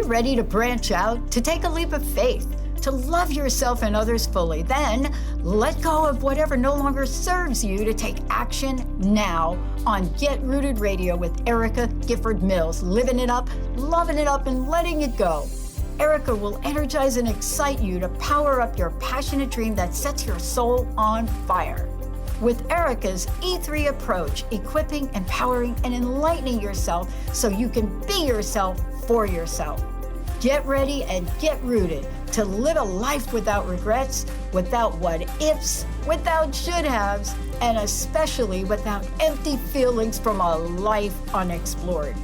ready to branch out, to take a leap of faith, to love yourself and others fully? Then let go of whatever no longer serves you to take action now on Get Rooted Radio with Erica Gifford Mills, living it up, loving it up, and letting it go. Erica will energize and excite you to power up your passionate dream that sets your soul on fire. With Erica's E3 approach, equipping, empowering, and enlightening yourself so you can be yourself for yourself. Get ready and get rooted to live a life without regrets, without what ifs, without should haves, and especially without empty feelings from a life unexplored.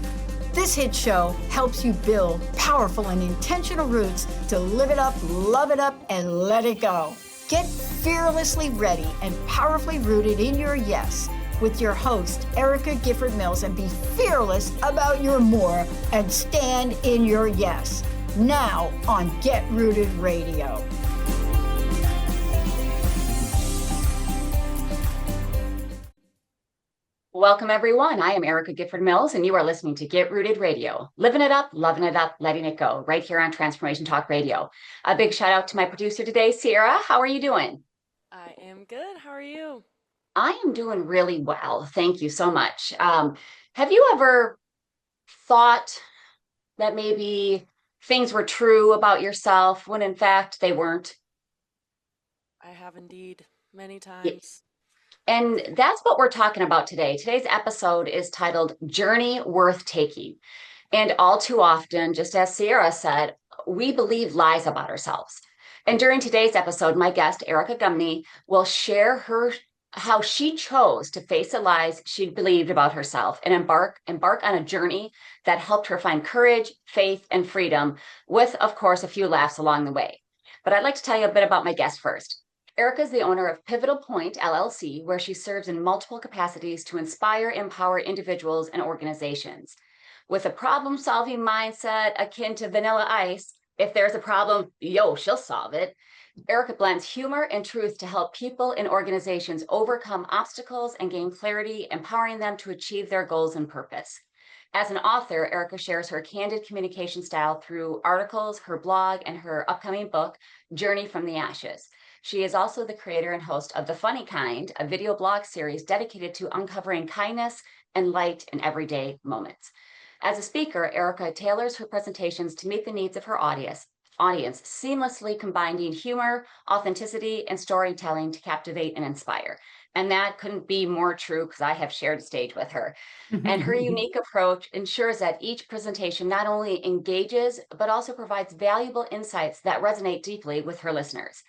This hit show helps you build powerful and intentional roots to live it up, love it up, and let it go. Get fearlessly ready and powerfully rooted in your yes with your host, Erica Gifford Mills, and be fearless about your more and stand in your yes. Now on Get Rooted Radio. Welcome, everyone. I am Erica Gifford Mills, and you are listening to Get Rooted Radio. Living it up, loving it up, letting it go, right here on Transformation Talk Radio. A big shout out to my producer today, Sierra. How are you doing? I am good. How are you? I am doing really well. Thank you so much. Have you ever thought that maybe things were true about yourself when in fact they weren't? I have indeed, many times. And that's what we're talking about today. Today's episode is titled Journey Worth Taking. And all too often, just as Sierra said, we believe lies about ourselves. And during today's episode, my guest, Erica Gumieny, will share how she chose to face the lies she believed about herself and embark on a journey that helped her find courage, faith, and freedom, with, of course, a few laughs along the way. But I'd like to tell you a bit about my guest first. Erica is the owner of Pivotal Point, LLC, where she serves in multiple capacities to inspire, empower individuals and organizations. With a problem-solving mindset akin to Vanilla Ice, if there's a problem, she'll solve it. Erica blends humor and truth to help people and organizations overcome obstacles and gain clarity, empowering them to achieve their goals and purpose. As an author, Erica shares her candid communication style through articles, her blog, and her upcoming book, Journey from the Ashes. She is also the creator and host of The Funny Kind, a video blog series dedicated to uncovering kindness and light in everyday moments. As a speaker, Erica tailors her presentations to meet the needs of her audience, seamlessly combining humor, authenticity, and storytelling to captivate and inspire. And that couldn't be more true because I have shared a stage with her. And her unique approach ensures that each presentation not only engages, but also provides valuable insights that resonate deeply with her listeners.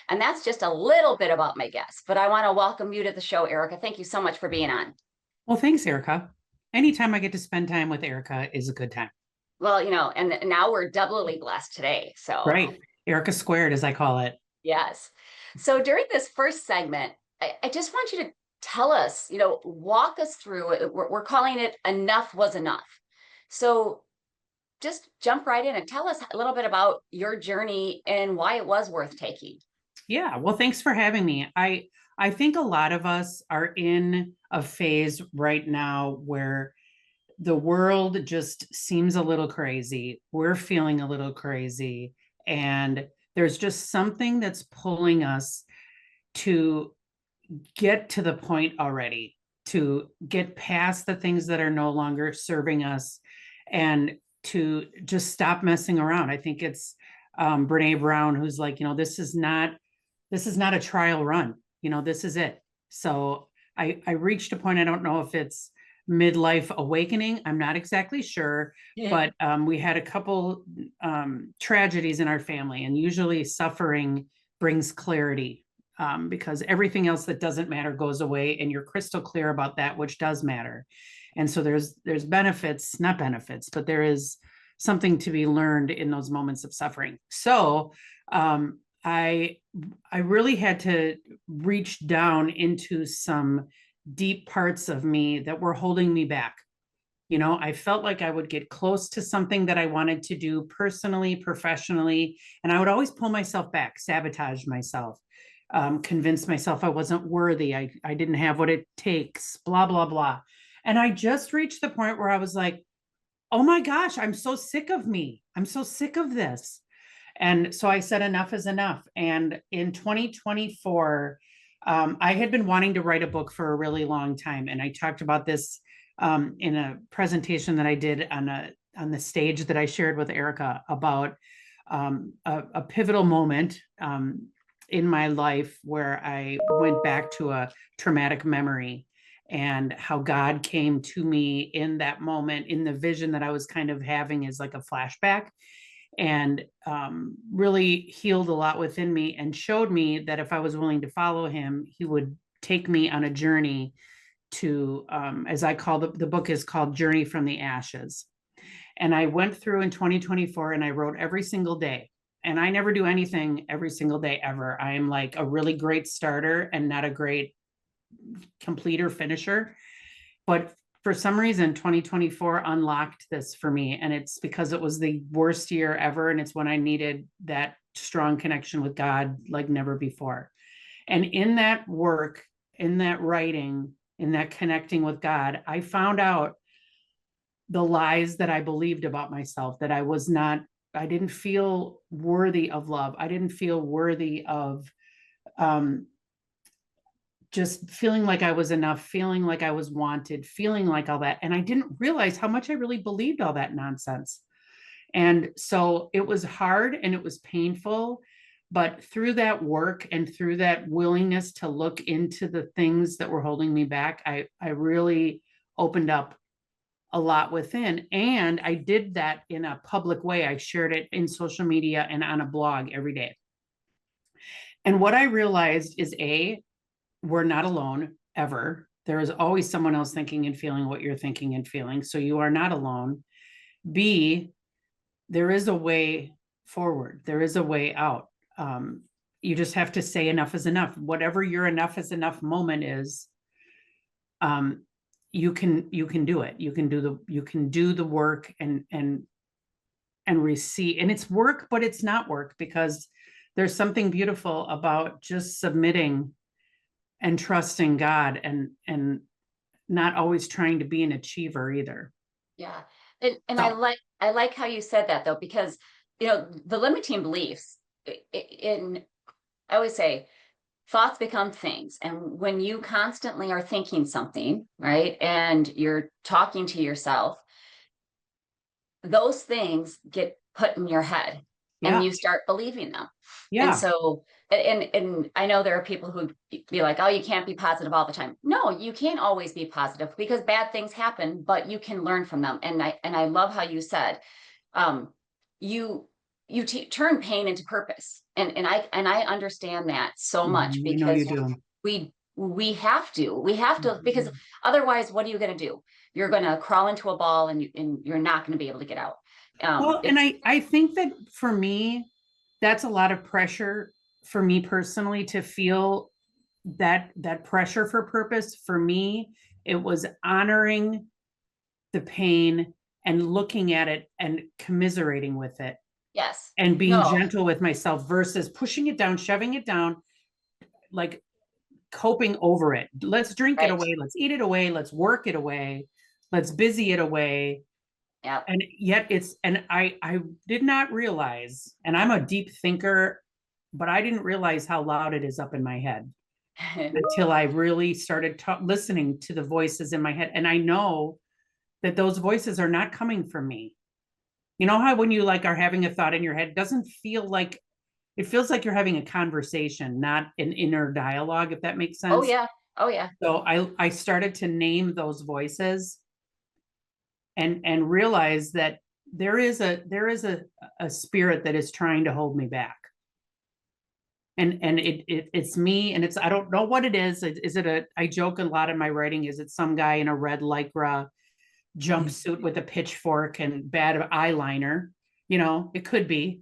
And that's just a little bit about my guest, but I want to welcome you to the show, Erica. Thank you so much for being on. Well, thanks, Erica. Anytime I get to spend time with Erica is a good time. Well, and now we're doubly blessed today. So right. Erica squared, as I call it. Yes. So during this first segment, I just want you to tell us, walk us through it. We're calling it Enough Was Enough. So just jump right in and tell us a little bit about your journey and why it was worth taking. Yeah, well, thanks for having me. I think a lot of us are in a phase right now where the world just seems a little crazy. We're feeling a little crazy. And there's just something that's pulling us to get to the point already, to get past the things that are no longer serving us and to just stop messing around. I think it's Brene Brown who's like, this is not a trial run. This is it. So I reached a point, I don't know if it's midlife awakening. I'm not exactly sure, but we had a couple tragedies in our family, and usually suffering brings clarity because everything else that doesn't matter goes away, and you're crystal clear about that which does matter. And so there's benefits, not benefits, but there is something to be learned in those moments of suffering. So I really had to reach down into some deep parts of me that were holding me back. I felt like I would get close to something that I wanted to do personally, professionally, and I would always pull myself back, sabotage myself, convince myself I wasn't worthy. I didn't have what it takes, blah, blah, blah. And I just reached the point where I was like, oh my gosh, I'm so sick of me. I'm so sick of this. And so I said, enough is enough. And in 2024, I had been wanting to write a book for a really long time. And I talked about this in a presentation that I did on the stage that I shared with Erica about a pivotal moment in my life where I went back to a traumatic memory and how God came to me in that moment, in the vision that I was kind of having as like a flashback, and really healed a lot within me and showed me that if I was willing to follow him, he would take me on a journey to, as I call the book is called Journey from the Ashes. And I went through in 2024 and I wrote every single day. And I never do anything every single day ever. I am like a really great starter and not a great completer finisher. But for some reason, 2024 unlocked this for me. And it's because it was the worst year ever. And it's when I needed that strong connection with God like never before. And in that work, in that writing, in that connecting with God, I found out the lies that I believed about myself, that I didn't feel worthy of love. I didn't feel worthy of just feeling like I was enough, feeling like I was wanted, feeling like all that. And I didn't realize how much I really believed all that nonsense. And so it was hard and it was painful. But through that work and through that willingness to look into the things that were holding me back, I really opened up a lot within. And I did that in a public way. I shared it in social media and on a blog every day. And what I realized is we're not alone ever. There is always someone else thinking and feeling what you're thinking and feeling. So you are not alone. B, there is a way forward. There is a way out. You just have to say enough is enough. Whatever your enough is enough moment is, you can do it. You can do the work and receive. And it's work, but it's not work, because there's something beautiful about just submitting and trusting God and not always trying to be an achiever either. Yeah. And I like how you said that, though, because, the limiting beliefs I always say thoughts become things. And when you constantly are thinking something, right, and you're talking to yourself, those things get put in your head and you start believing them. Yeah. And so, and I know there are people who be like, oh, you can't be positive all the time. No, you can't always be positive, because bad things happen, but you can learn from them. And I love how you said, you turn pain into purpose. And I understand that so much, because we have to, because otherwise, what are you going to do? You're going to crawl into a ball and you're not going to be able to get out. Well, and I think that for me, that's a lot of pressure for me personally to feel that pressure for purpose. For me, it was honoring the pain and looking at it and commiserating with it. Yes. And being gentle with myself versus pushing it down, shoving it down, like coping over it. Let's drink it away. Let's eat it away. Let's work it away. Let's busy it away. Yeah. And yet I did not realize, and I'm a deep thinker, but I didn't realize how loud it is up in my head until I really started listening to the voices in my head. And I know that those voices are not coming from me. You know how when you are having a thought in your head, it feels like you're having a conversation, not an inner dialogue, if that makes sense. Oh yeah. So I started to name those voices and realize that there is a spirit that is trying to hold me back. And it's me, and I don't know what it is. I joke a lot in my writing, is it some guy in a red Lycra jumpsuit with a pitchfork and bad eyeliner? It could be.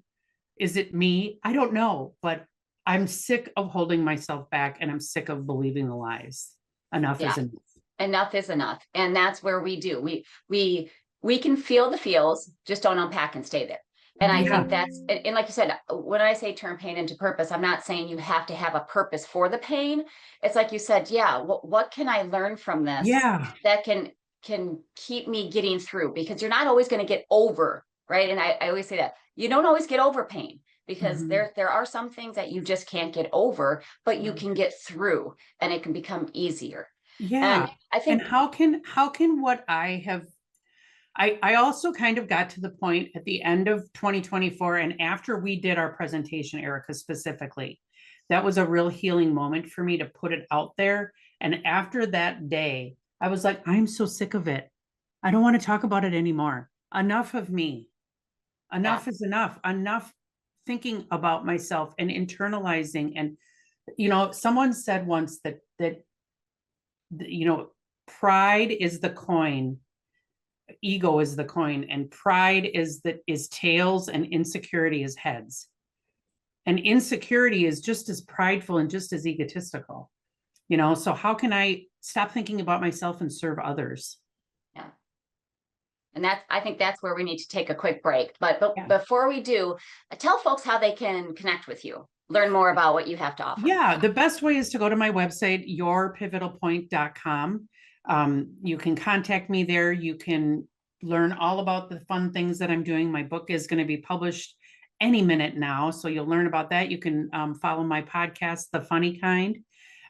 Is it me? I don't know, but I'm sick of holding myself back, and I'm sick of believing the lies. Enough is enough. Enough is enough. And that's where we do. We can feel the feels, just don't unpack and stay there. And I think that's, and like you said, when I say turn pain into purpose, I'm not saying you have to have a purpose for the pain. It's like you said, what can I learn from this that can can keep me getting through, because you're not always going to get over, right? And I always say that you don't always get over pain, because Mhm. there are some things that you just can't get over, but you Right. can get through, and it can become easier. And Yeah. I And think, how can what I have I also kind of got to the point at the end of 2024 and after we did our presentation, Erica, specifically, that was a real healing moment for me to put it out there. And after that day, I was like, I'm so sick of it. I don't want to talk about it anymore. Enough of me. yeah, Enough is enough. Enough thinking about myself and internalizing. And, someone said once that, pride is the coin, ego is the coin, and pride is tails, and insecurity is heads. And insecurity is just as prideful and just as egotistical. So how can I stop thinking about myself and serve others? yeah. And I think that's where we need to take a quick break. But Yeah. before we do, tell folks how they can connect with you, learn more about what you have to offer. Yeah, the best way is to go to my website, yourpivotalpoint.com. You can contact me there. You can learn all about the fun things that I'm doing. My book is going to be published any minute now, so you'll learn about that. You can follow my podcast, The Funny Kind,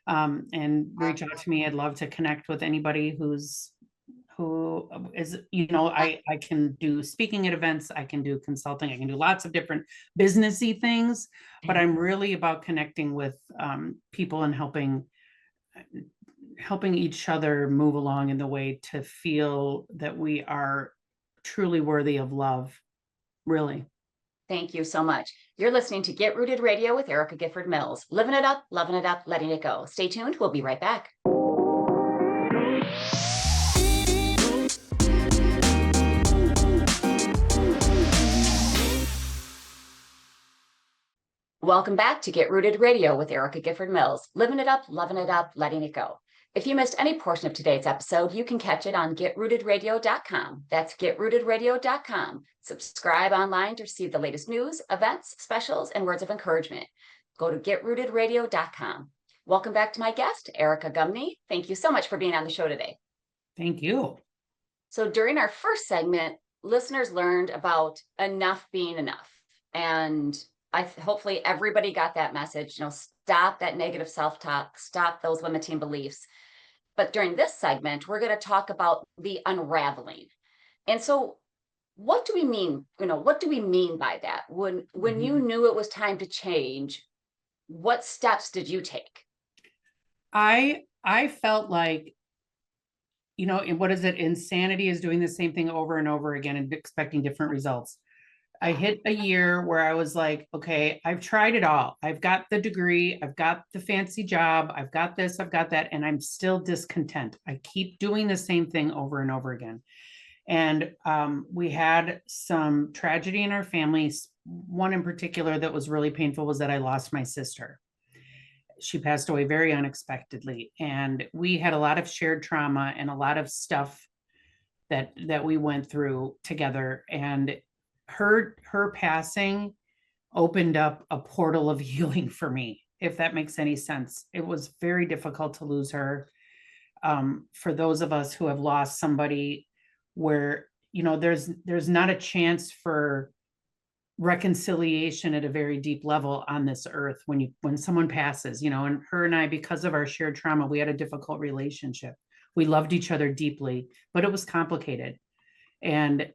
and reach out to me. I'd love to connect with anybody who is, I can do speaking at events, I can do consulting, I can do lots of different businessy things, but I'm really about connecting with people and helping each other move along in the way to feel that we are truly worthy of love, really. Thank you so much. You're listening to Get Rooted Radio with Erica Gifford Mills. Living it up, loving it up, letting it go. Stay tuned. We'll be right back. Welcome back to Get Rooted Radio with Erica Gifford Mills. Living it up, loving it up, letting it go. If you missed any portion of today's episode, you can catch it on getrootedradio.com. That's getrootedradio.com. Subscribe online to receive the latest news, events, specials, and words of encouragement. Go to getrootedradio.com. Welcome back to my guest, Erica Gumieny. Thank you so much for being on the show today. Thank you. So during our first segment, listeners learned about enough being enough. And hopefully everybody got that message, stop that negative self-talk, stop those limiting beliefs. But during this segment, we're going to talk about the unraveling. And so what do we mean? What do we mean by that? When you knew it was time to change, what steps did you take? I felt like, what is it? Insanity is doing the same thing over and over again and expecting different results. I hit a year where I was like, okay, I've tried it all. I've got the degree, I've got the fancy job, I've got this, I've got that, and I'm still discontent. I keep doing the same thing over and over again. And we had some tragedy in our family. One in particular that was really painful was that I lost my sister. She passed away very unexpectedly. And we had a lot of shared trauma and a lot of stuff that we went through together. And her passing opened up a portal of healing for me, if that makes any sense. It was very difficult to lose her. For those of us who have lost somebody where, there's not a chance for reconciliation at a very deep level on this earth when someone passes, and her and I, because of our shared trauma, we had a difficult relationship. We loved each other deeply, but it was complicated. And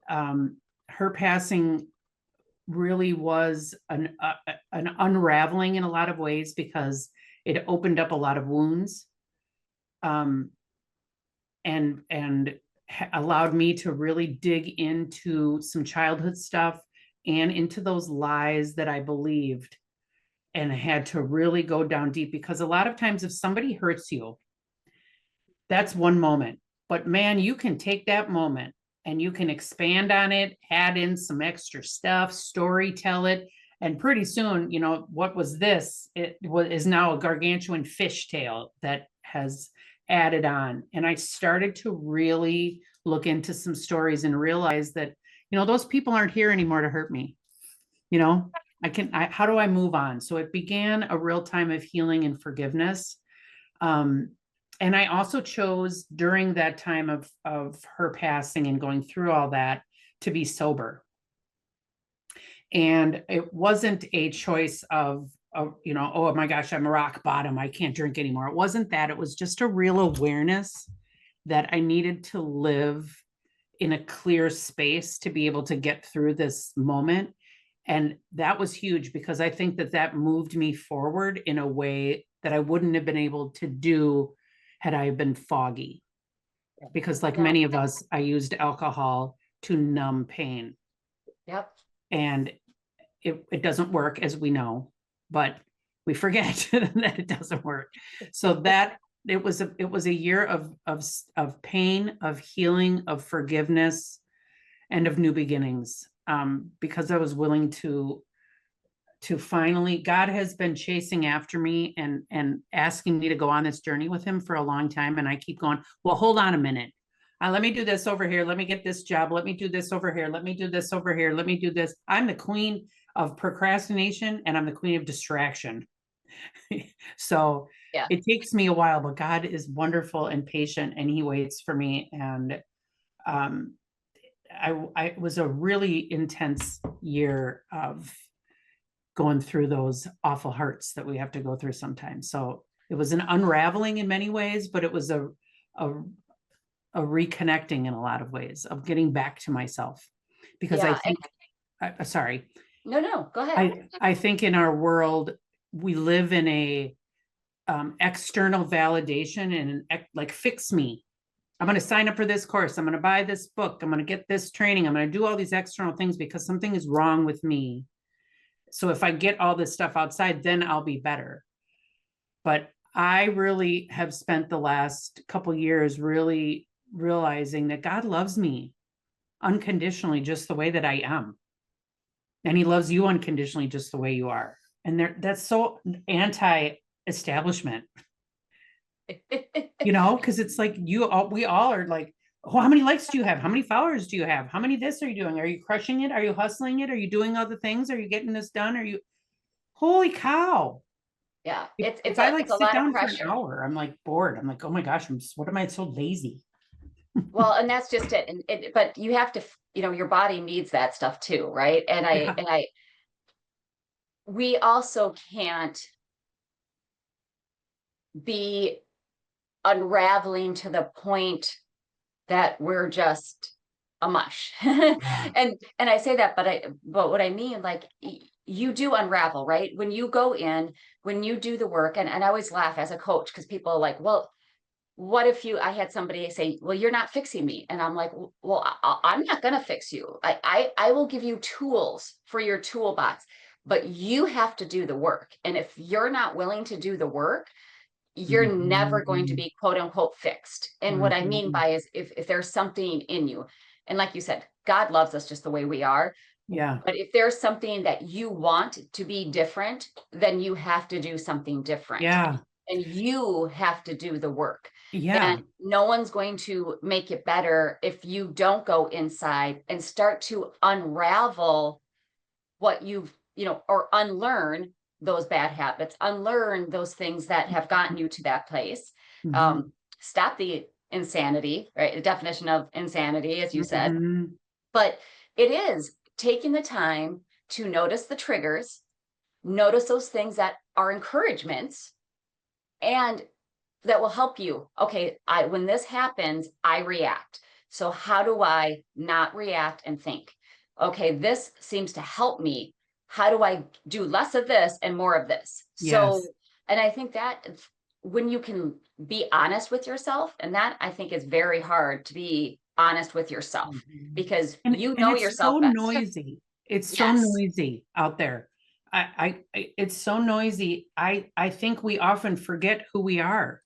her passing really was an unraveling in a lot of ways, because it opened up a lot of wounds, and allowed me to really dig into some childhood stuff and into those lies that I believed, and I had to really go down deep, because a lot of times if somebody hurts you, that's one moment, but man, you can take that moment and you can expand on it, add in some extra stuff, story tell it, and pretty soon, what was this? Is now a gargantuan fishtail that has added on. And I started to really look into some stories and realize that, those people aren't here anymore to hurt me. How do I move on? So it began a real time of healing and forgiveness. And I also chose during that time of her passing and going through all that to be sober. And it wasn't a choice of, oh my gosh, I'm a rock bottom, I can't drink anymore. It wasn't that. It was just a real awareness that I needed to live in a clear space to be able to get through this moment. And that was huge, because I think that moved me forward in a way that I wouldn't have been able to do had I been foggy. Because like many of us, I used alcohol to numb pain. Yep. And it doesn't work, as we know, but we forget that it doesn't work. So that it was a year of pain, of healing, of forgiveness, and of new beginnings. Because I was willing to finally, God has been chasing after me and asking me to go on this journey with him for a long time. And I keep going, well, hold on a minute. Let me do this over here. Let me get this job. Let me do this over here. Let me do this over here. Let me do this. I'm the queen of procrastination, and I'm the queen of distraction. So it takes me a while, but God is wonderful and patient, and he waits for me. And it was a really intense year of going through those awful hurts that we have to go through sometimes. So it was an unraveling in many ways, but it was a reconnecting in a lot of ways, of getting back to myself. Because I think, sorry. No, go ahead. I think in our world, we live in a external validation and like, fix me. I'm going to sign up for this course. I'm going to buy this book. I'm going to get this training. I'm going to do all these external things because something is wrong with me. So if I get all this stuff outside, then I'll be better. But I really have spent the last couple years really realizing that God loves me unconditionally, just the way that I am. And he loves you unconditionally, just the way you are. And that's so anti-establishment, because it's like we all are like, oh, how many likes do you have? How many followers do you have? How many this are you doing? Are you crushing it? Are you hustling it? Are you doing other things? Are you getting this done? Holy cow. Yeah. If I like sit down for an hour, I'm like bored. I'm like, oh my gosh, what am I so lazy? Well, and that's just it. But you have to, your body needs that stuff too, right? And we also can't be unraveling to the point that we're just a mush. And I say that, but what I mean, like, you do unravel, right? When you go in, when you do the work, and I always laugh as a coach, because people are like, well, what if I had somebody say, well, you're not fixing me. And I'm like, well, I'm not going to fix you. I will give you tools for your toolbox, but you have to do the work. And if you're not willing to do the work, you're never going to be quote unquote fixed. And what I mean by is if there's something in you, and like you said, God loves us just the way we are. Yeah. But if there's something that you want to be different, then you have to do something different. Yeah. And you have to do the work. Yeah. And no one's going to make it better if you don't go inside and start to unravel what you've, or unlearn those bad habits, unlearn those things that have gotten you to that place. Stop the insanity, right? The definition of insanity, as you said. But it is taking the time to notice the triggers, notice those things that are encouragements, and that will help you. Okay, when this happens, I react. So how do I not react and think? Okay, this seems to help me. How do I do less of this and more of this? Yes. So, and I think that when you can be honest with yourself, and that I think is very hard to be honest with yourself, because you know yourself so best. Noisy. It's so noisy out there. It's so noisy. I think we often forget who we are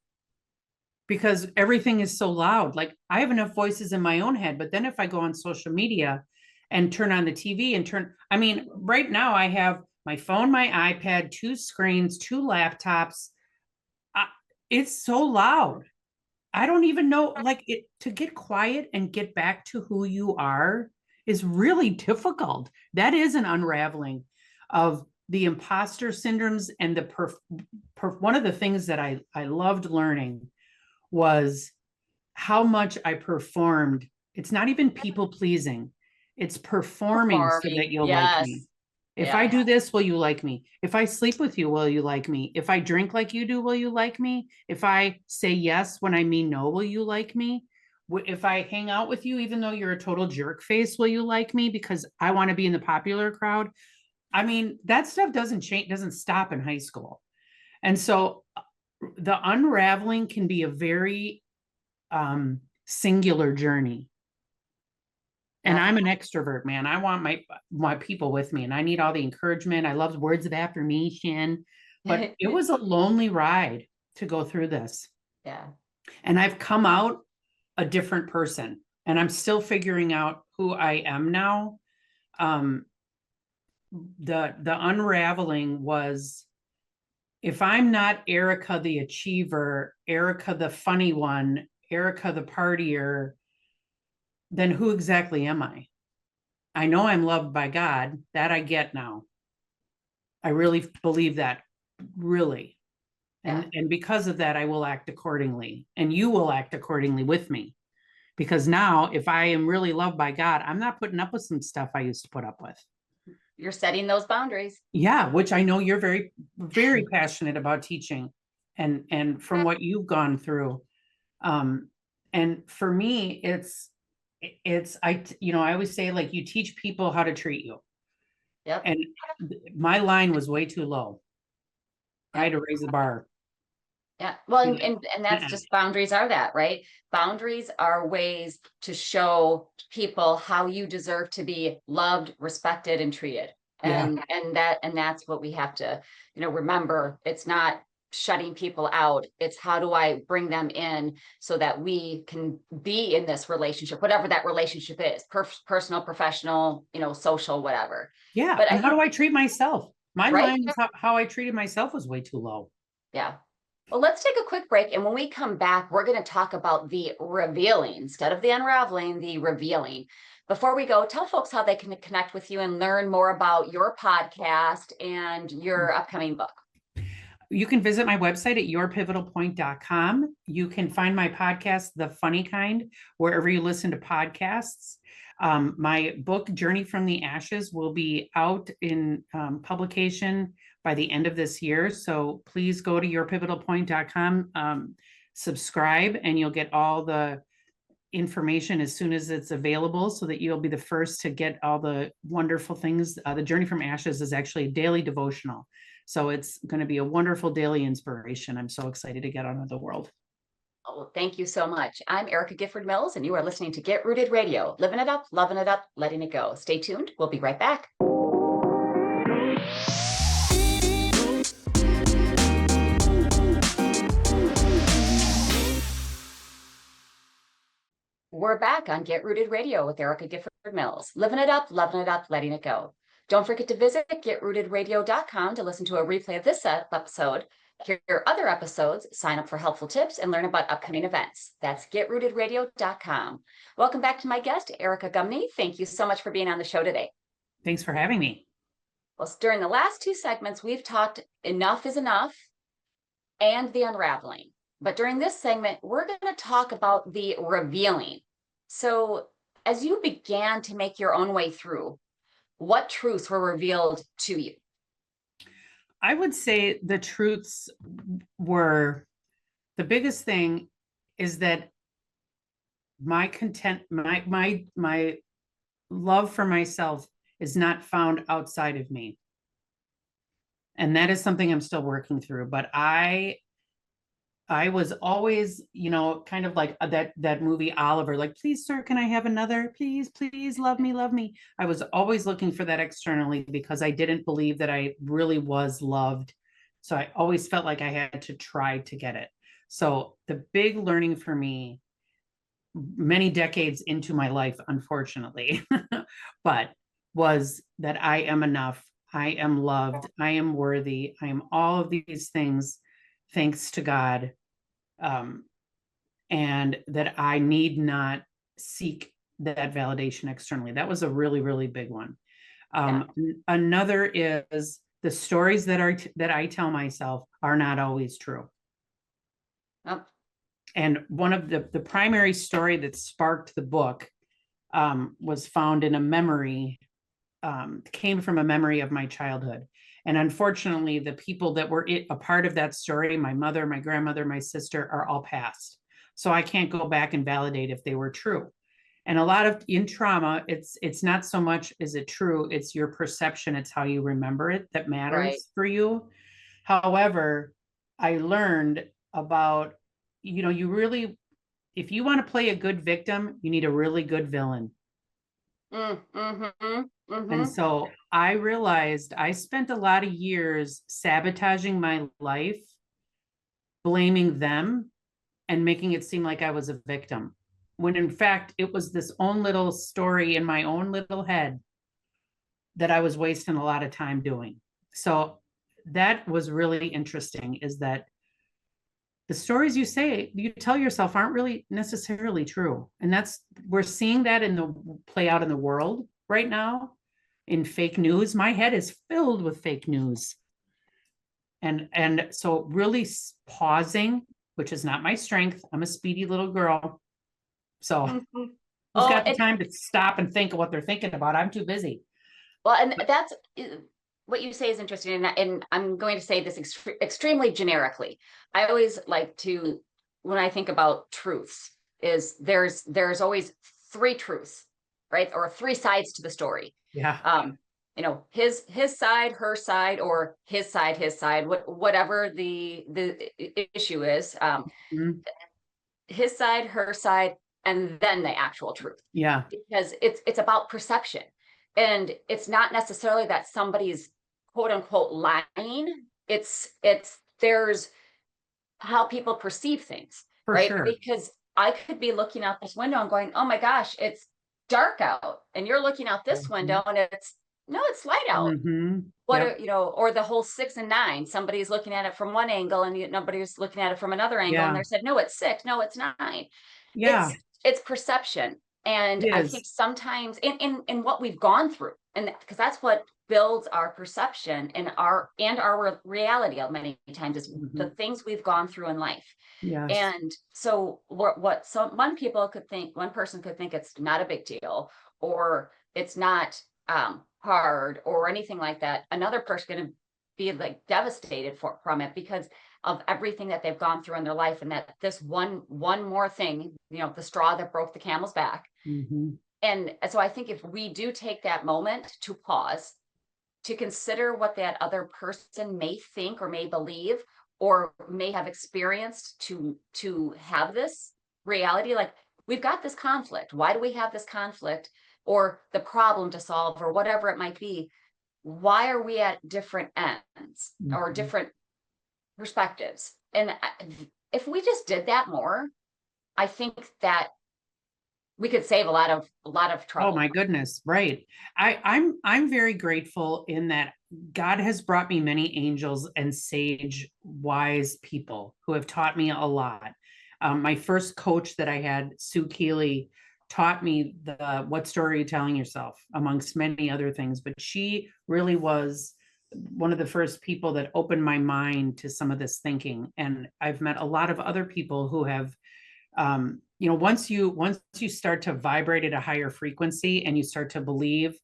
because everything is so loud. Like, I have enough voices in my own head, but then if I go on social media and turn on the TV and right now I have my phone, my iPad, 2 screens, 2 laptops. It's so loud. I don't even know, to get quiet and get back to who you are is really difficult. That is an unraveling of the imposter syndromes. And one of the things that I loved learning was how much I performed. It's not even people pleasing. It's performing so that Performing. you'll like me. Yes. If I Yes. do this, will you like me? If I sleep with you, will you like me? If I drink like you do, will you like me? If I say yes when I mean no, will you like me? If I hang out with you, even though you're a total jerk face, will you like me? Because I want to be in the popular crowd. I mean, that stuff doesn't change, doesn't stop in high school. And so the unraveling can be a very singular journey. And Yeah. I'm an extrovert, man. I want my people with me, and I need all the encouragement. I love words of affirmation, but it was a lonely ride to go through this. Yeah. And I've come out a different person, and I'm still figuring out who I am now. The unraveling was, if I'm not Erica the achiever, Erica the funny one, Erica the partier, then who exactly am I? I know I'm loved by God. That I get now. I really believe that, really. And because of that, I will act accordingly. And you will act accordingly with me. Because now, if I am really loved by God, I'm not putting up with some stuff I used to put up with. You're setting those boundaries. Yeah, which I know you're very, very passionate about teaching, and from what you've gone through. And for me, I always say, like, you teach people how to treat you. Yep. And my line was way too low. I had to raise the bar. Yeah. Well, and that's just, boundaries are that, right? Boundaries are ways to show people how you deserve to be loved, respected, and treated. And that's what we have to, remember. It's not shutting people out. It's how do I bring them in so that we can be in this relationship, whatever that relationship is, personal, professional, social, whatever. Yeah. But And how do I treat myself? My Right? line was how I treated myself was way too low. Yeah. Well, let's take a quick break. And when we come back, we're going to talk about the revealing instead of the unraveling, the revealing. Before we go, tell folks how they can connect with you and learn more about your podcast and your upcoming book. You can visit my website at yourpivotalpoint.com. You can find my podcast, The Funny Kind, wherever you listen to podcasts. My book, Journey from the Ashes, will be out in publication by the end of this year. So please go to yourpivotalpoint.com, subscribe, and you'll get all the information as soon as it's available so that you'll be the first to get all the wonderful things. The Journey from Ashes is actually a daily devotional. So it's going to be a wonderful daily inspiration. I'm so excited to get out into the world. Oh, thank you so much. I'm Erica Gifford Mills, and you are listening to Get Rooted Radio, living it up, loving it up, letting it go. Stay tuned. We'll be right back. We're back on Get Rooted Radio with Erica Gifford Mills, living it up, loving it up, letting it go. Don't forget to visit getrootedradio.com to listen to a replay of this episode, hear other episodes, sign up for helpful tips, and learn about upcoming events. That's getrootedradio.com. Welcome back to my guest, Erica Gumieny. Thank you so much for being on the show today. Thanks for having me. Well, during the last two segments, we've talked enough is enough and the unraveling. But during this segment, we're going to talk about the revealing. So as you began to make your own way through, what truths were revealed to you? I would say the truths were, the biggest thing is that my love for myself is not found outside of me. And that is something I'm still working through. But I was always, kind of like that movie Oliver, like, please, sir, can I have another? Please, please, love me, love me. I was always looking for that externally because I didn't believe that I really was loved. So I always felt like I had to try to get it. So the big learning for me, many decades into my life, unfortunately, but was that I am enough. I am loved. I am worthy. I am all of these things, thanks to God, and that I need not seek that validation externally. That was a really, really big one. Another is the stories that I tell myself are not always true. Oh, And one of the primary story that sparked the book was found in a memory, came from a memory of my childhood. And unfortunately, the people that were a part of that story, my mother, my grandmother, my sister, are all passed. So I can't go back and validate if they were true. And a lot of in trauma, it's not so much is it true, it's your perception, it's how you remember it that matters Right. for you. However, I learned about, you really, if you want to play a good victim, you need a really good villain. And so I realized I spent a lot of years sabotaging my life, blaming them, and making it seem like I was a victim. When in fact, it was this own little story in my own little head that I was wasting a lot of time doing. So that was really interesting, is that the stories you tell yourself aren't really necessarily true. And we're seeing that play out in the world right now in fake news. My head is filled with fake news. And so really pausing, which is not my strength. I'm a speedy little girl. So who's got the time to stop and think of what they're thinking about? I'm too busy. Well, and that's what you say is interesting. And I'm going to say this extremely generically. I always like to, when I think about truths, is there's always three truths, right? Or three sides to the story. Yeah. His side, her side, or his side, whatever the issue is. His side, her side, and then the actual truth. Yeah. Because it's about perception. And it's not necessarily that somebody's quote unquote lying. There's how people perceive things. For right? sure. Because I could be looking out this window and going, oh my gosh, it's dark out. And you're looking out this window and it's light out. Or the whole 6 and 9, somebody's looking at it from one angle and nobody's looking at it from another angle. And they said, no, it's 6. No, it's 9. Yeah. It's perception. And I think sometimes in what we've gone through, and because that's what builds our perception and our reality many times is the things we've gone through in life. Yes. And so one person could think it's not a big deal, or it's not hard or anything like that. Another person going to be like devastated from it because of everything that they've gone through in their life, and that this one more thing, the straw that broke the camel's back. And so I think if we do take that moment to pause, to consider what that other person may think or may believe or may have experienced to have this reality, like we've got this conflict. Why do we have this conflict or the problem to solve or whatever it might be? Why are we at different ends or different perspectives? And if we just did that more, I think that we could save a lot of trouble. Oh my goodness. Right. I'm very grateful in that God has brought me many angels and sage, wise people who have taught me a lot. My first coach that I had, Sue Keeley, taught me what story are you telling yourself, amongst many other things. But she really was one of the first people that opened my mind to some of this thinking. And I've met a lot of other people who have, once you start to vibrate at a higher frequency and you start to believe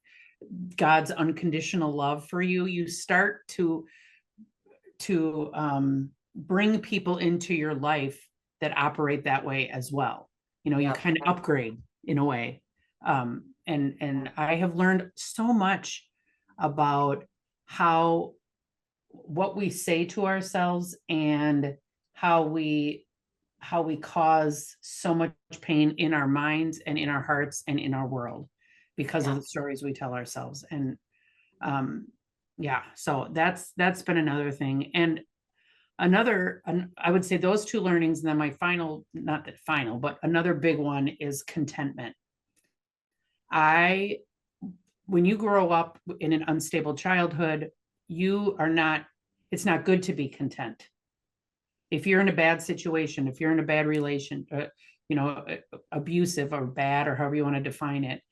God's unconditional love for you, you start to bring people into your life that operate that way as well. You kind of upgrade in a way. And I have learned so much about what we say to ourselves and how we cause so much pain in our minds and in our hearts and in our world because of the stories we tell ourselves. And so that's been another thing. And I would say those two learnings, and then my final, not that final, but another big one is contentment. When you grow up in an unstable childhood, it's not good to be content. If you're in a bad situation, if you're in a bad relation, abusive or bad, or however you want to define it,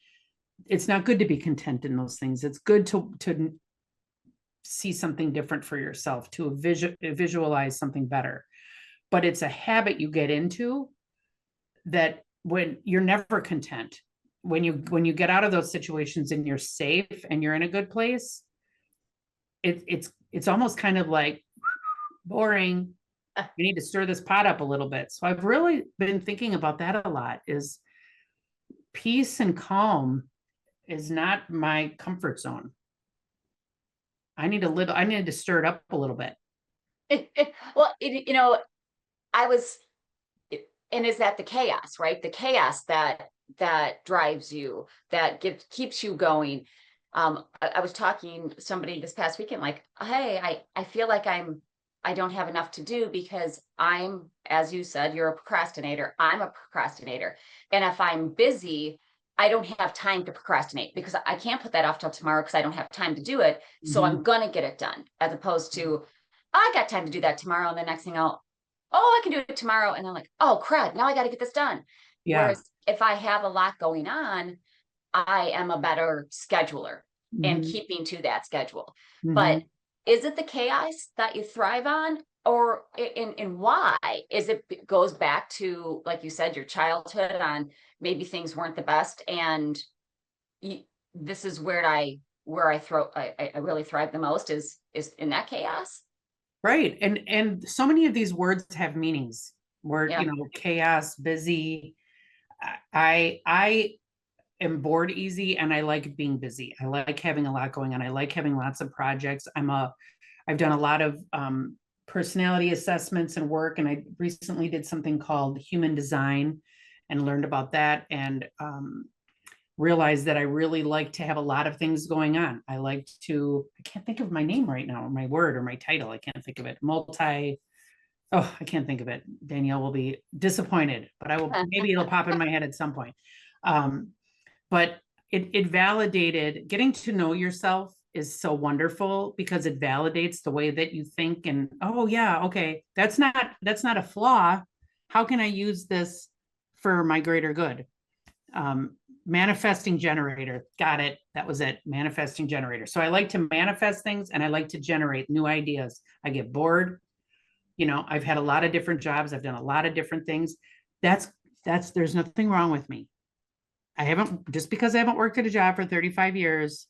it's not good to be content in those things. It's good to see something different for yourself, to visualize something better. but it's a habit you get into that when you're never content. When you get out of those situations and you're safe and you're in a good place, it's almost kind of like boring. You need to stir this pot up a little bit. So I've really been thinking about that a lot, is peace and calm is not my comfort zone. I need to stir it up a little bit. Well, and is that the chaos, right? The chaos that drives you, that keeps you going. I was talking to somebody this past weekend, like, hey, I feel like I don't have enough to do because I'm, as you said, you're a procrastinator. I'm a procrastinator. And if I'm busy, I don't have time to procrastinate because I can't put that off till tomorrow because I don't have time to do it. So I'm going to get it done, as opposed to, I got time to do that tomorrow. And the next thing I can do it tomorrow. And I'm like, oh, crud, now I got to get this done. Yeah. Whereas if I have a lot going on, I am a better scheduler and keeping to that schedule. But is it the chaos that you thrive on, or in why? Is it goes back to, like you said, your childhood, on maybe things weren't the best, and this is where I really thrive the most is in that chaos. Right. And so many of these words have meanings. Word, chaos, busy. I am bored easy, and I like being busy. I like having a lot going on. I like having lots of projects. I've done a lot of personality assessments and work, and I recently did something called human design and learned about that, and realized that I really like to have a lot of things going on. I can't think of my name right now, or my word, or my title. I can't think of it. I can't think of it. Danielle will be disappointed, but maybe it'll pop in my head at some point. But it validated, getting to know yourself is so wonderful because it validates the way that you think, and oh yeah, okay, that's not a flaw. How can I use this for my greater good? Manifesting generator. Got it. That was it. Manifesting generator. So I like to manifest things, and I like to generate new ideas. I get bored. I've had a lot of different jobs. I've done a lot of different things. There's nothing wrong with me. Just because I haven't worked at a job for 35 years,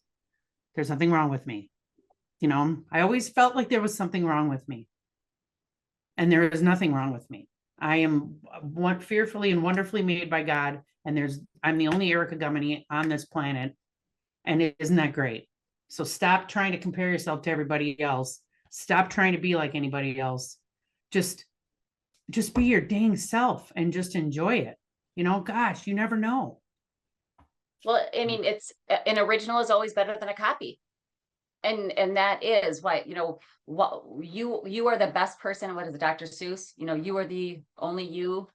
there's nothing wrong with me. I always felt like there was something wrong with me, and there is nothing wrong with me. I am fearfully and wonderfully made by God, and I'm the only Erica Gumieny on this planet, and isn't that great? So stop trying to compare yourself to everybody else. Stop trying to be like anybody else. Just be your dang self and just enjoy it. Gosh, you never know. Well, I mean, it's an original is always better than a copy. And that is why, what you are the best person. What is it, Dr. Seuss? You are the only you.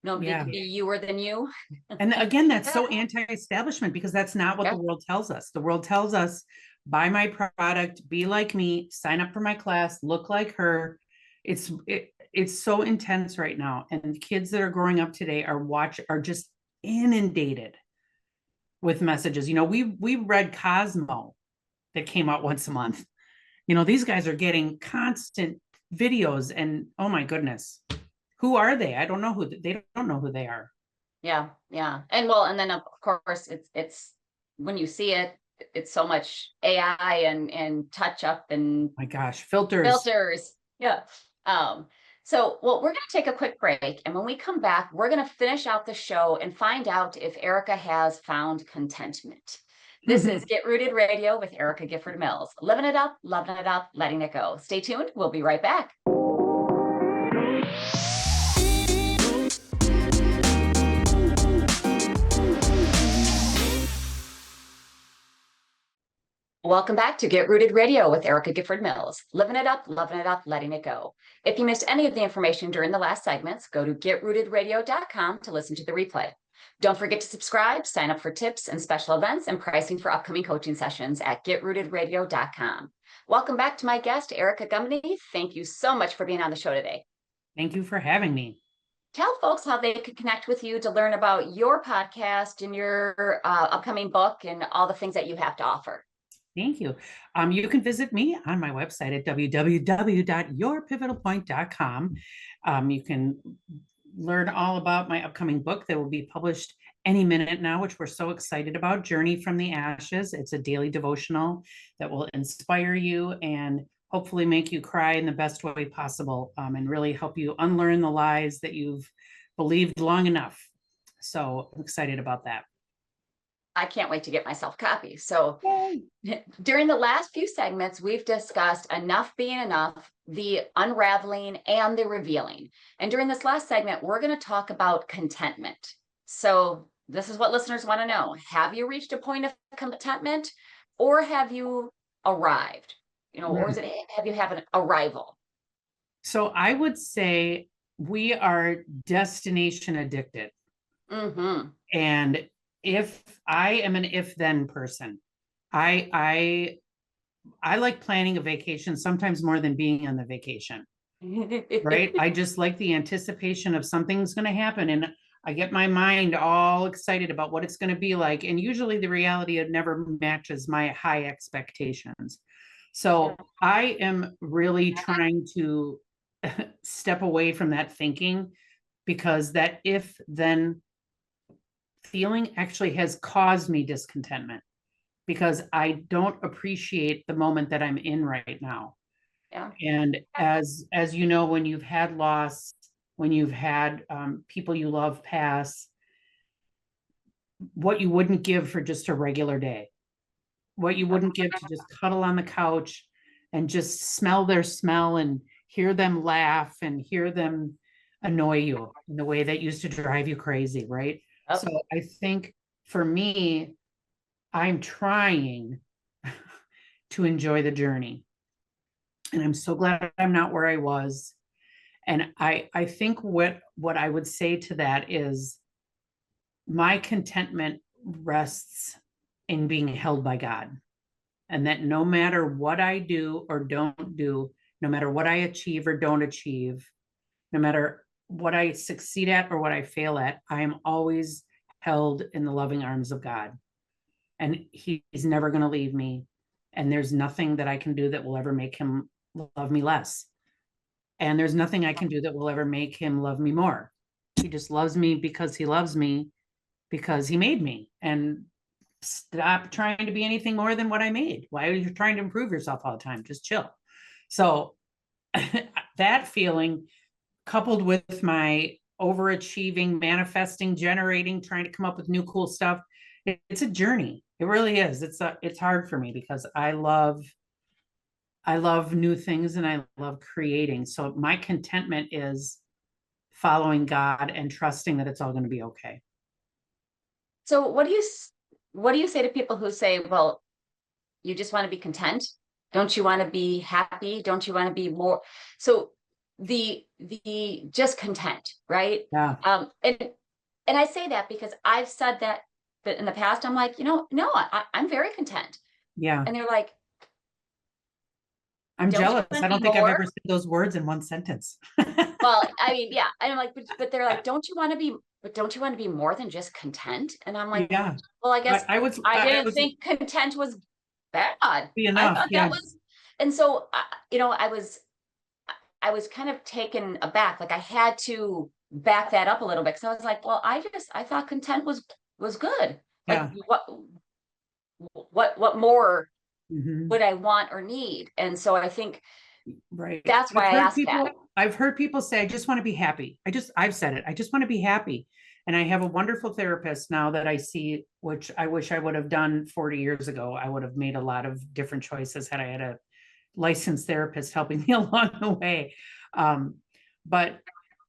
Nobody can be youer than you. And again, that's so anti-establishment, because that's not what the world tells us. The world tells us, buy my product, be like me, sign up for my class, look like her. It's so intense right now. And the kids that are growing up today are just inundated with messages. We read Cosmo that came out once a month. These guys are getting constant videos, and oh my goodness, who are they? I don't know they don't know who they are. Yeah. And then of course it's when you see it, it's so much AI and touch up and my gosh, filters. Yeah. So we're going to take a quick break, and when we come back, we're going to finish out the show and find out if Erica has found contentment. This is Get Rooted Radio with Erica Gifford Mills. Living it up, loving it up, letting it go. Stay tuned. We'll be right back. Welcome back to Get Rooted Radio with Erica Gifford Mills. Living it up, loving it up, letting it go. If you missed any of the information during the last segments, go to getrootedradio.com to listen to the replay. Don't forget to subscribe, sign up for tips and special events and pricing for upcoming coaching sessions at getrootedradio.com. Welcome back to my guest, Erica Gumieny. Thank you so much for being on the show today. Thank you for having me. Tell folks how they could connect with you to learn about your podcast and your upcoming book and all the things that you have to offer. Thank you. You can visit me on my website at www.yourpivotalpoint.com. You can learn all about my upcoming book that will be published any minute now, which we're so excited about, Journey from the Ashes. It's a daily devotional that will inspire you and hopefully make you cry in the best way possible, and really help you unlearn the lies that you've believed long enough. So I'm excited about that. I can't wait to get myself a copy. So Yay. during the last few segments, we've discussed enough being enough, the unraveling and the revealing. And during this last segment, we're going to talk about contentment. So this is what listeners want to know. Have you reached a point of contentment, or have you arrived? Or is it, have you have an arrival? So I would say we are destination addicted. Mm-hmm. And if I am an if-then person, I like planning a vacation sometimes more than being on the vacation, right? I just like the anticipation of something's going to happen, and I get my mind all excited about what it's going to be like. And usually the reality, it never matches my high expectations. So I am really trying to step away from that thinking, because that if then feeling actually has caused me discontentment, because I don't appreciate the moment that I'm in right now. Yeah. And as you know, when you've had loss, when you've had people you love pass, what you wouldn't give for just a regular day, what you wouldn't give to just cuddle on the couch and just smell their smell and hear them laugh and hear them annoy you in the way that used to drive you crazy, right? Oh. So I think for me, I'm trying to enjoy the journey. And I'm so glad I'm not where I was. And I think what I would say to that is my contentment rests in being held by God. And that no matter what I do or don't do, no matter what I achieve or don't achieve, no matter what I succeed at or what I fail at, I am always held in the loving arms of God. And he's never going to leave me. And there's nothing that I can do that will ever make him love me less. And there's nothing I can do that will ever make him love me more. He just loves me because he loves me, because he made me. And stop trying to be anything more than what I made. Why are you trying to improve yourself all the time? Just chill. So that feeling, coupled with my overachieving, manifesting, generating, trying to come up with new cool stuff, it's a journey. It really is. It's hard for me because I love new things and I love creating. So my contentment is following God and trusting that it's all going to be okay. So what do you say to people who say, well, you just want to be content? Don't you want to be happy? Don't you want to be more? So the just content, right? Yeah. And I say that because I've said that in the past. I'm like, no, I'm very content. Yeah. And they're like, I'm jealous. I don't think I've ever said those words in one sentence. Well, I mean, yeah. And I'm like, but they're like, don't you want to be more than just content? And I'm like, yeah. Well, I guess I didn't think content was bad. Be enough. I thought that was, and so, I was kind of taken aback. Like I had to back that up a little bit. So I was like, well, I thought content was good. Like yeah. what more mm-hmm. would I want or need? And so I think right. That's why I asked that. I've heard people say, I just want to be happy. I've said it. I just want to be happy. And I have a wonderful therapist now that I see, which I wish I would have done 40 years ago. I would have made a lot of different choices had I had a licensed therapist helping me along the way. But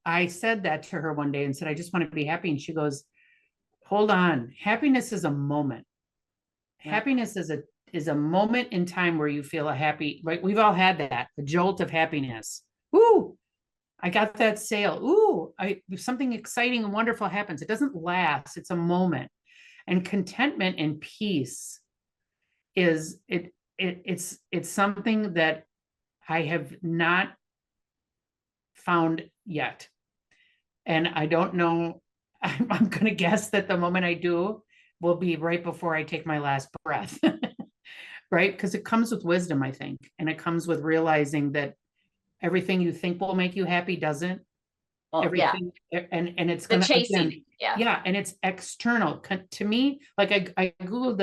I said that to her one day and said, I just want to be happy. And she goes, hold on. Happiness is a moment. Yeah. Happiness is a moment in time where you feel happy, right? We've all had that, a jolt of happiness. Ooh, I got that sale. Ooh, something exciting and wonderful happens. It doesn't last. It's a moment. And contentment and peace is it's something that I have not found yet. And I don't know, I'm going to guess that the moment I do will be right before I take my last breath. right? Because it comes with wisdom, I think. And it comes with realizing that everything you think will make you happy doesn't. Well, yeah, Everything, and it's the gonna, again, chasing. Yeah. yeah, and it's external. To me, like I Googled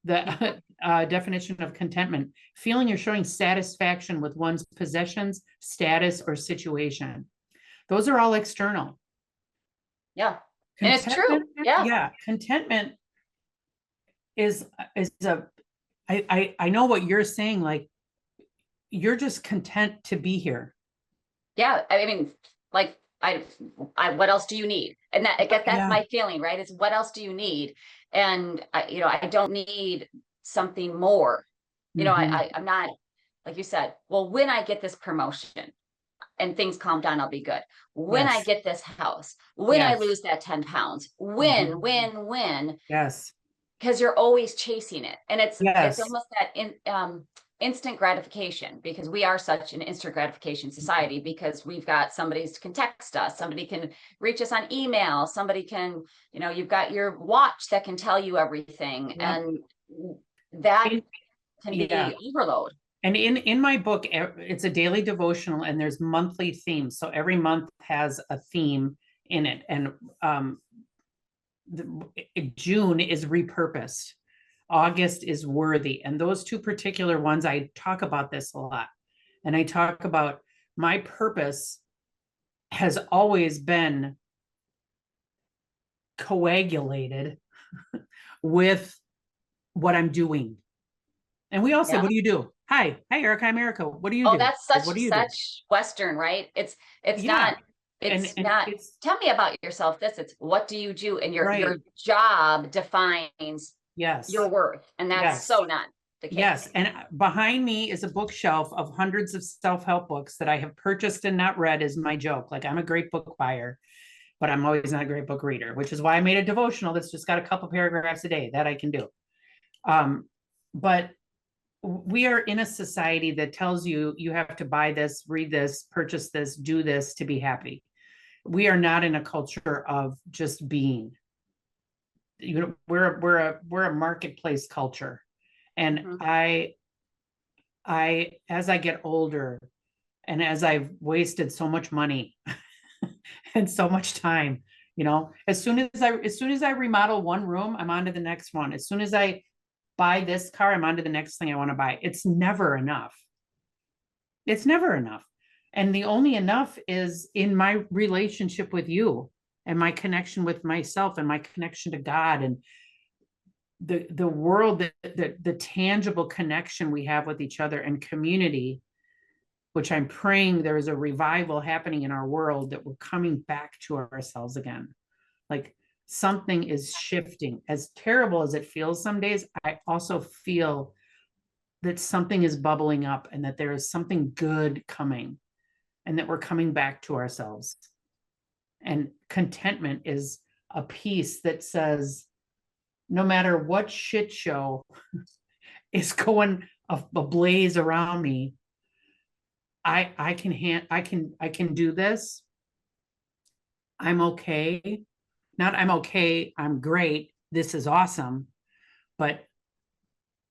the definition of contentment: feeling or showing satisfaction with one's possessions, status, or situation. Those are all external. Yeah. And it's true. Yeah. Yeah, contentment is a, I know what you're saying, like you're just content to be here. Yeah. I mean, like what else do you need? And that, I guess that's Yeah. my feeling, right? Is what else do you need? And I don't need something more. Mhm. I'm not, like you said, well, when I get this promotion and things calm down, I'll be good. When I Yes. get this house, when I Yes. lose that 10 pounds, Mhm. when, Yes. because you're always chasing it. And it's Yes. almost that instant gratification, because we are such an instant gratification society, because we've got somebody can text us, somebody can reach us on email, somebody can, you've got your watch that can tell you everything. Yep. And that can Yeah. be overload. And in my book, it's a daily devotional, and there's monthly themes. So every month has a theme in it. And June is repurposed. August is worthy. And those two particular ones, I talk about this a lot. And I talk about my purpose has always been coagulated with what I'm doing. And we all say, Yeah. what do you do? Hi, Erica, I'm Erica. What do you Oh, do? that's What do you do? such Western, right? It's Yeah. not, it's And not, it's tell me about yourself. It's what do you do? And your right. job defines Yes. your worth. And that's Yes. so not the case. Yes. And behind me is a bookshelf of hundreds of self-help books that I have purchased and not read, is my joke. Like, I'm a great book buyer, but I'm always not a great book reader, which is why I made a devotional that's just got a couple paragraphs a day that I can do. But we are in a society that tells you you have to buy this, read this, purchase this, do this to be happy. We are not in a culture of just being. We're a marketplace culture. And Mhm. I as I get older, and as I've wasted so much money and so much time, as soon as I remodel one room, I'm on to the next one. As soon as I buy this car, I'm on to the next thing I want to buy. It's never enough. It's never enough. And the only enough is in my relationship with you, and my connection with myself, and my connection to God, and the world, the tangible connection we have with each other, and community, which I'm praying there is a revival happening in our world, that we're coming back to ourselves again. Like, something is shifting. As terrible as it feels some days, I also feel that something is bubbling up, and that there is something good coming, and that we're coming back to ourselves. And contentment is a piece that says, no matter what shit show is going ablaze around me, I can do this. I'm okay. Not I'm okay, I'm great, this is awesome, but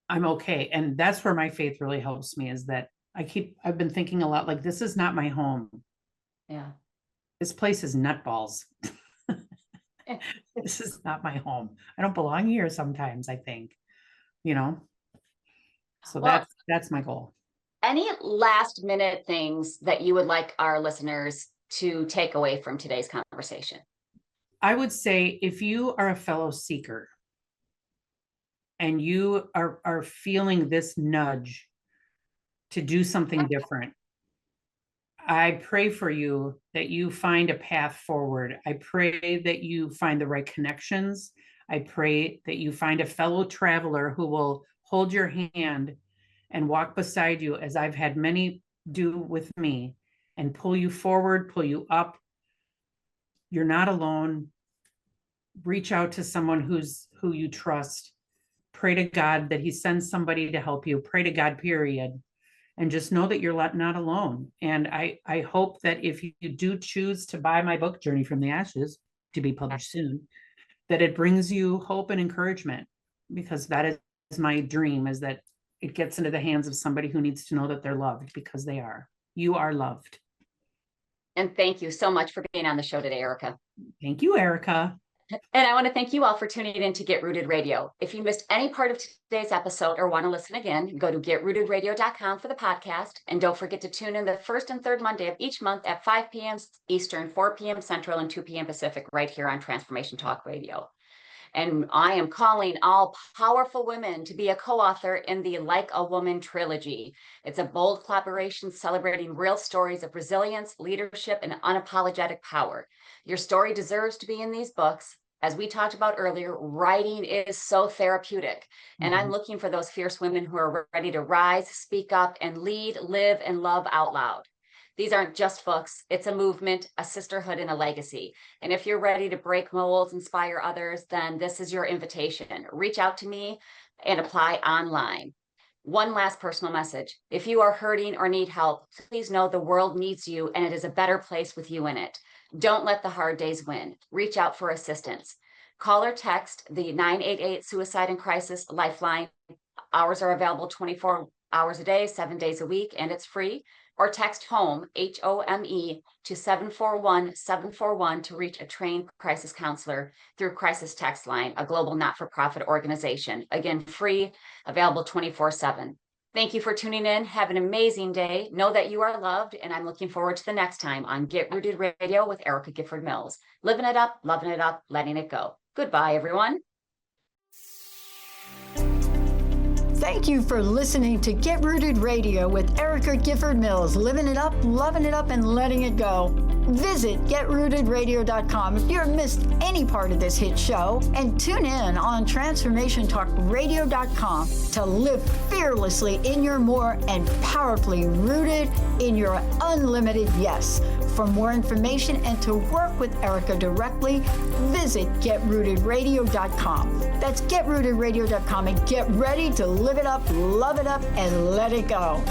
I'm okay. And that's where my faith really helps me, is that I've been thinking a lot, like, this is not my home. Yeah. This place is nutballs. This is not my home. I don't belong here sometimes, I think, so Well, that's my goal. any last minute things that you would like our listeners to take away from today's conversation? I would say, if you are a fellow seeker and you are feeling this nudge to do something different, I pray for you that you find a path forward. I pray that you find the right connections. I pray that you find a fellow traveler who will hold your hand and walk beside you, as I've had many do with me, and pull you forward, pull you up. You're not alone. Reach out to someone who you trust. Pray to God that he sends somebody to help you. Pray to God, period. And just know that you're not alone. And I hope that if you do choose to buy my book, Journey from the Ashes, to be published soon, that it brings you hope and encouragement, because that is my dream, is that it gets into the hands of somebody who needs to know that they're loved, because they are. You are loved. And thank you so much for being on the show today, Erica. Thank you, Erica. And I want to thank you all for tuning in to Get Rooted Radio. If you missed any part of today's episode or want to listen again, go to getrootedradio.com for the podcast. And don't forget to tune in the first and third Monday of each month at 5 p.m. Eastern, 4 p.m. Central, and 2 p.m. Pacific, right here on Transformation Talk Radio. And I am calling all powerful women to be a co-author in the Like a Woman trilogy. It's a bold collaboration celebrating real stories of resilience, leadership, and unapologetic power. Your story deserves to be in these books. As we talked about earlier, writing is so therapeutic. And I'm looking for those fierce women who are ready to rise, speak up, and lead, live, and love out loud. These aren't just books. It's a movement, a sisterhood, and a legacy. And if you're ready to break molds, inspire others, then this is your invitation. Reach out to me and apply online. One last personal message. If you are hurting or need help, please know the world needs you, and it is a better place with you in it. Don't let the hard days win. Reach out for assistance. Call or text the 988 Suicide and Crisis Lifeline. Hours are available 24 hours a day, 7 days a week, and it's free. Or text HOME, HOME, to 741-741 to reach a trained crisis counselor through Crisis Text Line, a global not-for-profit organization. Again, free, available 24/7. Thank you for tuning in. Have an amazing day. Know that you are loved, and I'm looking forward to the next time on Get Rooted Radio with Erica Gifford Mills. Living it up, loving it up, letting it go. Goodbye, everyone. Thank you for listening to Get Rooted Radio with Erica Gifford Mills, living it up, loving it up, and letting it go. Visit getrootedradio.com if you've missed any part of this hit show, and tune in on transformationtalkradio.com to live fearlessly in your more and powerfully rooted in your unlimited yes. For more information and to work with Erica directly, visit getrootedradio.com. That's getrootedradio.com, and get ready to live it up, love it up, and let it go.